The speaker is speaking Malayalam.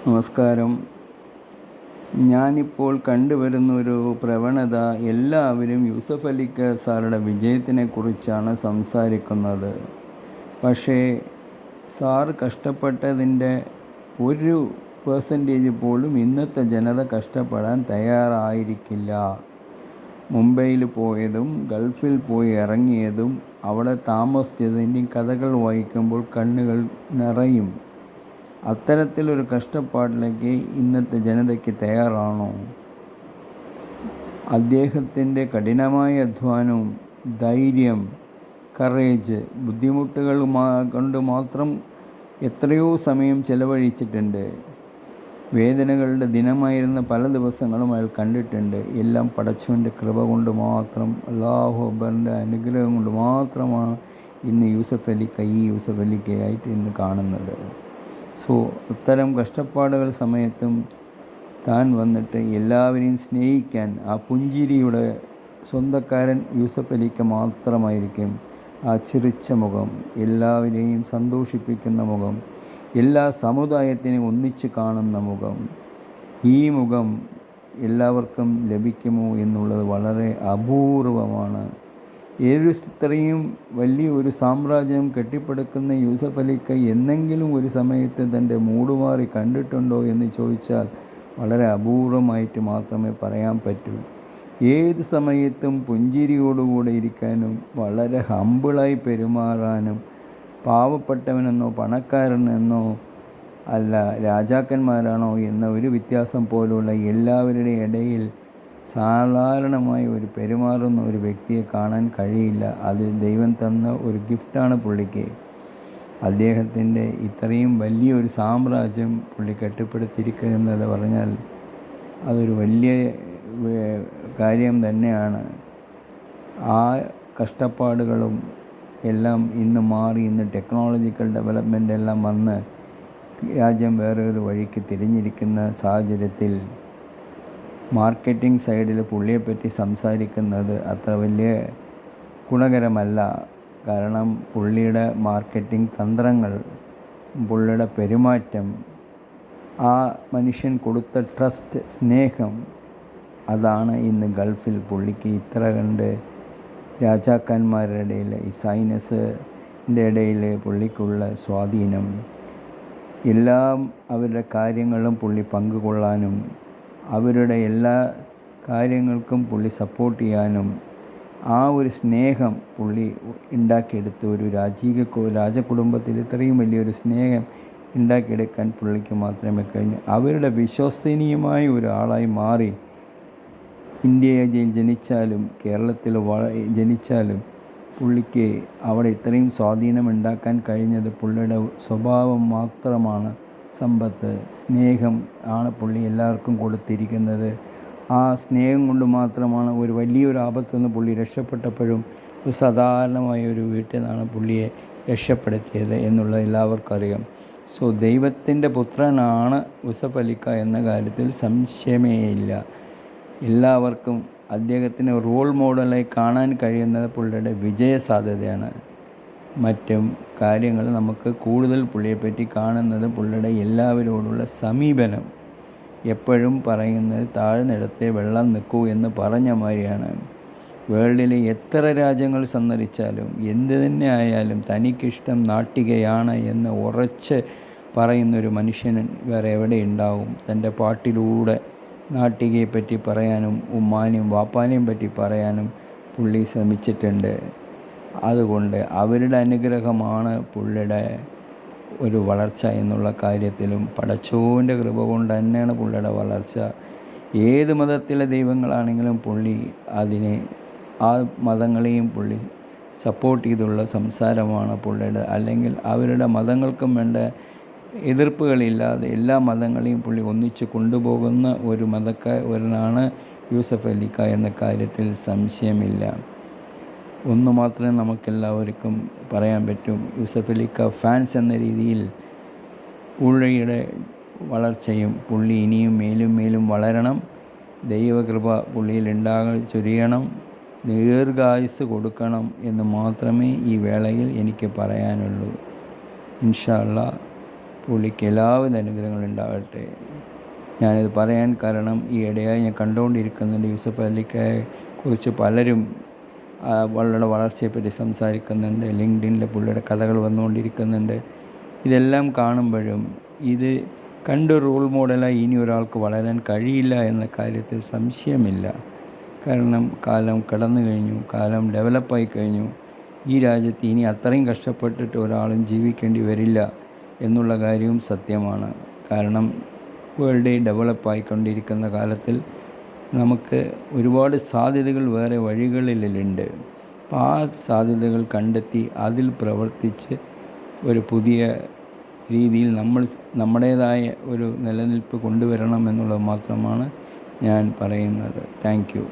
നമസ്കാരം. ഞാനിപ്പോൾ കണ്ടുവരുന്നൊരു പ്രവണത, എല്ലാവരും യൂസഫ് അലിക്ക് സാറുടെ വിജയത്തിനെക്കുറിച്ചാണ് സംസാരിക്കുന്നത്. പക്ഷേ സാറ് കഷ്ടപ്പെട്ടതിൻ്റെ ഒരു പെർസെൻറ്റേജ് പോലും ഇന്നത്തെ ജനത കഷ്ടപ്പെടാൻ തയ്യാറായിരിക്കില്ല. മുംബൈയിൽ പോയതും ഗൾഫിൽ പോയി ഇറങ്ങിയതും അവിടെ താമസിച്ചതിൻ്റെയും കഥകൾ വായിക്കുമ്പോൾ കണ്ണുകൾ നിറയും. അത്തരത്തിലൊരു കഷ്ടപ്പാടിലേക്ക് ഇന്നത്തെ ജനതയ്ക്ക് തയ്യാറാണോ? അദ്ദേഹത്തിൻ്റെ കഠിനമായ അധ്വാനവും ധൈര്യം, കറേജ്, ബുദ്ധിമുട്ടുകൾ കൊണ്ട് മാത്രം എത്രയോ സമയം ചെലവഴിച്ചിട്ടുണ്ട്. വേദനകളുടെ ദിനമായിരുന്ന പല ദിവസങ്ങളും അയാൾ കണ്ടിട്ടുണ്ട്. എല്ലാം പടച്ചവൻ്റെ കൃപ കൊണ്ട് മാത്രം, അല്ലാഹു അക്ബറിൻ്റെ അനുഗ്രഹം കൊണ്ട് മാത്രമാണ് ഇന്ന് യൂസഫ് അലിക്കായിട്ട് ഇന്ന് കാണുന്നത്. അത്തരം കഷ്ടപ്പാടുകൾ സമയത്തും താൻ വന്നിട്ട് എല്ലാവരെയും സ്നേഹിക്കാൻ, ആ പുഞ്ചിരിയുടെ സ്വന്തക്കാരൻ യൂസഫ് അലിക്ക് മാത്രമായിരിക്കും. ആ ചിരിച്ച മുഖം, എല്ലാവരെയും സന്തോഷിപ്പിക്കുന്ന മുഖം, എല്ലാ സമുദായത്തിനെയും ഒന്നിച്ച് കാണുന്ന മുഖം, ഈ മുഖം എല്ലാവർക്കും ലഭിക്കുമോ എന്നുള്ളത് വളരെ അപൂർവമാണ്. ഇത്രയും വലിയ ഒരു സാമ്രാജ്യം കെട്ടിപ്പടുക്കുന്ന യൂസഫ് അലിക്ക് എന്നെങ്കിലും ഒരു സമയത്ത് തൻ്റെ മൂടുമാറി കണ്ടിട്ടുണ്ടോ എന്ന് ചോദിച്ചാൽ വളരെ അപൂർവമായിട്ട് മാത്രമേ പറയാൻ പറ്റൂ. ഏത് സമയത്തും പുഞ്ചിരിയോടുകൂടെ ഇരിക്കാനും വളരെ ഹമ്പിളായി പെരുമാറാനും, പാവപ്പെട്ടവനെന്നോ പണക്കാരനെന്നോ അല്ല രാജാക്കന്മാരാണോ എന്ന ഒരു വ്യത്യാസം പോലുള്ള എല്ലാവരുടെയും ഇടയിൽ സാധാരണമായി ഒരു പെരുമാറുന്ന ഒരു വ്യക്തിയെ കാണാൻ കഴിയില്ല. അത് ദൈവം തന്ന ഒരു ഗിഫ്റ്റാണ് പുള്ളിക്ക്. അദ്ദേഹത്തിൻ്റെ ഇത്രയും വലിയൊരു സാമ്രാജ്യം പുള്ളി കെട്ടിപ്പടുത്തിരിക്കുക എന്നത് പറഞ്ഞാൽ അതൊരു വലിയ കാര്യം തന്നെയാണ്. ആ കഷ്ടപ്പാടുകളും എല്ലാം ഇന്ന് മാറി, ഇന്ന് ടെക്നോളജിക്കൽ ഡെവലപ്മെൻ്റ് എല്ലാം വന്ന് രാജ്യം വേറെ ഒരു വഴിക്ക് തിരിഞ്ഞിരിക്കുന്ന സാഹചര്യത്തിൽ മാർക്കറ്റിംഗ് സൈഡിൽ പുള്ളിയെപ്പറ്റി സംസാരിക്കുന്നത് അത്ര വലിയ ഗുണകരമല്ല. കാരണം പുള്ളിയുടെ മാർക്കറ്റിംഗ് തന്ത്രങ്ങൾ, പുള്ളിയുടെ പെരുമാറ്റം, ആ മനുഷ്യൻ കൊടുത്ത ട്രസ്റ്റ്, സ്നേഹം, അതാണ് ഇന്ന് ഗൾഫിൽ പുള്ളിക്ക് ഇത്ര കണ്ട് രാജാക്കന്മാരുടെ ഇടയിൽ, ഈ സൈനസിൻ്റെ ഇടയിൽ പുള്ളിക്കുള്ള സ്വാധീനം, എല്ലാം അവരുടെ കാര്യങ്ങളും പുള്ളി പങ്കുകൊള്ളാനും അവരുടെ എല്ലാ കാര്യങ്ങൾക്കും പുള്ളി സപ്പോർട്ട് ചെയ്യാനും, ആ ഒരു സ്നേഹം പുള്ളി ഉണ്ടാക്കിയെടുത്ത ഒരു രാജകുടുംബത്തിൽ ഇത്രയും വലിയൊരു സ്നേഹം ഉണ്ടാക്കിയെടുക്കാൻ പുള്ളിക്ക് മാത്രമേ കഴിഞ്ഞു. അവരുടെ വിശ്വസനീയമായ ഒരാളായി മാറി. ഇന്ത്യയിൽ ജനിച്ചാലും കേരളത്തിൽ ജനിച്ചാലും പുള്ളിക്ക് അവിടെ ഇത്രയും സ്വാധീനം ഉണ്ടാക്കാൻ കഴിഞ്ഞത് പുള്ളിയുടെ സ്വഭാവം മാത്രമാണ്. സമ്പത്ത്, സ്നേഹം ആണ് പുള്ളി എല്ലാവർക്കും കൊടുത്തിരിക്കുന്നത്. ആ സ്നേഹം കൊണ്ട് മാത്രമാണ് ഒരു വലിയൊരു ആപത്തു നിന്ന് പുള്ളി രക്ഷപ്പെട്ടപ്പോഴും ഒരു സാധാരണമായ ഒരു വീട്ടിൽ നിന്നാണ് പുള്ളിയെ രക്ഷപ്പെടുത്തിയത് എന്നുള്ളത് എല്ലാവർക്കും അറിയാം. ദൈവത്തിൻ്റെ പുത്രനാണ് യൂസഫ് അലിക്ക എന്ന കാര്യത്തിൽ സംശയമേ ഇല്ല. എല്ലാവർക്കും അദ്ദേഹത്തിന് റോൾ മോഡലായി കാണാൻ കഴിയുന്നത് പുള്ളിയുടെ വിജയ സാധ്യതയാണ്. മറ്റും കാര്യങ്ങൾ നമുക്ക് കൂടുതൽ പുള്ളിയെപ്പറ്റി കാണുന്നത് പുള്ളിയുടെ എല്ലാവരോടുള്ള സമീപനം. എപ്പോഴും പറയുന്നത് താഴ്ന്നിടത്തെ വെള്ളം നിൽക്കൂ എന്ന് പറഞ്ഞ മാതിരിയാണ്. വേൾഡിലെ എത്ര രാജ്യങ്ങൾ സന്ദർശിച്ചാലും എന്ത് തന്നെ ആയാലും തനിക്കിഷ്ടം നാട്ടികയാണ് എന്ന് ഉറച്ച് പറയുന്നൊരു മനുഷ്യൻ വേറെ എവിടെ ഉണ്ടാവും? തൻ്റെ പാട്ടിലൂടെ നാട്ടികയെപ്പറ്റി പറയാനും ഉമ്മാനെയും വാപ്പാനെയും പറ്റി പറയാനും പുള്ളി ശ്രമിച്ചിട്ടുണ്ട്. അതുകൊണ്ട് അവരുടെ അനുഗ്രഹമാണ് പുള്ളിയുടെ ഒരു വളർച്ച എന്നുള്ള കാര്യത്തിലും പടച്ചോൻ്റെ കൃപ കൊണ്ട് തന്നെയാണ് പുള്ളിയുടെ വളർച്ച. ഏത് മതത്തിലെ ദൈവങ്ങളാണെങ്കിലും പുള്ളി അതിനെ, ആ മതങ്ങളെയും പുള്ളി സപ്പോർട്ട് ചെയ്തുള്ള സംസാരമാണ് പുള്ളിയുടെ. അല്ലെങ്കിൽ അവരുടെ മതങ്ങൾക്കും വേണ്ട എതിർപ്പുകളില്ലാതെ എല്ലാ മതങ്ങളെയും പുള്ളി ഒന്നിച്ച് കൊണ്ടുപോകുന്ന ഒരു മതക്കാരനാണ് യൂസഫ് അലിക്ക എന്ന കാര്യത്തിൽ സംശയമില്ല. ഒന്ന് മാത്രമേ നമുക്കെല്ലാവർക്കും പറയാൻ പറ്റും. യൂസഫ് അലിക്ക ഫാൻസ് എന്ന രീതിയിൽ പുള്ളിയുടെ വളർച്ചയും, പുള്ളി ഇനിയും മേലും വളരണം, ദൈവകൃപ പുള്ളിയിൽ ചൊരിയണം, ദീർഘായുസ്സ് കൊടുക്കണം എന്ന് മാത്രമേ ഈ വേളയിൽ എനിക്ക് പറയാനുള്ളൂ. ഇൻഷാ അല്ലാഹ് പുള്ളിക്ക് എല്ലാവിധ അനുഗ്രഹങ്ങളും ഉണ്ടാകട്ടെ. ഞാനിത് പറയാൻ കാരണം ഈ ഇടയായി ഞാൻ കണ്ടുകൊണ്ടിരിക്കുന്നുണ്ട് യൂസഫ് അലിക്കയെ കുറിച്ച് പലരും വളരെ വളർച്ചയെപ്പറ്റി സംസാരിക്കുന്നുണ്ട്. ലിങ്ക്ഡിനിൽ പുള്ളിയുടെ കഥകൾ വന്നുകൊണ്ടിരിക്കുന്നുണ്ട്. ഇതെല്ലാം കാണുമ്പോഴും ഇത് കണ്ട് റോൾ മോഡലായി ഇനി ഒരാൾക്ക് വളരാൻ കഴിയില്ല എന്ന കാര്യത്തിൽ സംശയമില്ല. കാരണം കാലം കടന്നു കഴിഞ്ഞു, കാലം ഡെവലപ്പായി കഴിഞ്ഞു. ഈ രാജ്യത്ത് ഇനി അത്രയും കഷ്ടപ്പെട്ടിട്ട് ഒരാളും ജീവിക്കേണ്ടി വരില്ല എന്നുള്ള കാര്യവും സത്യമാണ്. കാരണം വേൾഡ് ഡെവലപ്പായിക്കൊണ്ടിരിക്കുന്ന കാലത്തിൽ നമുക്ക് ഒരുപാട് സാധ്യതകൾ വേറെ വഴികളിലുണ്ട്. അപ്പോൾ ആ സാധ്യതകൾ കണ്ടെത്തി അതിൽ പ്രവർത്തിച്ച് ഒരു പുതിയ രീതിയിൽ നമ്മുടേതായ ഒരു നിലനിൽപ്പ് കൊണ്ടുവരണം എന്നുള്ളത് മാത്രമാണ് ഞാൻ പറയുന്നത്. Thank you.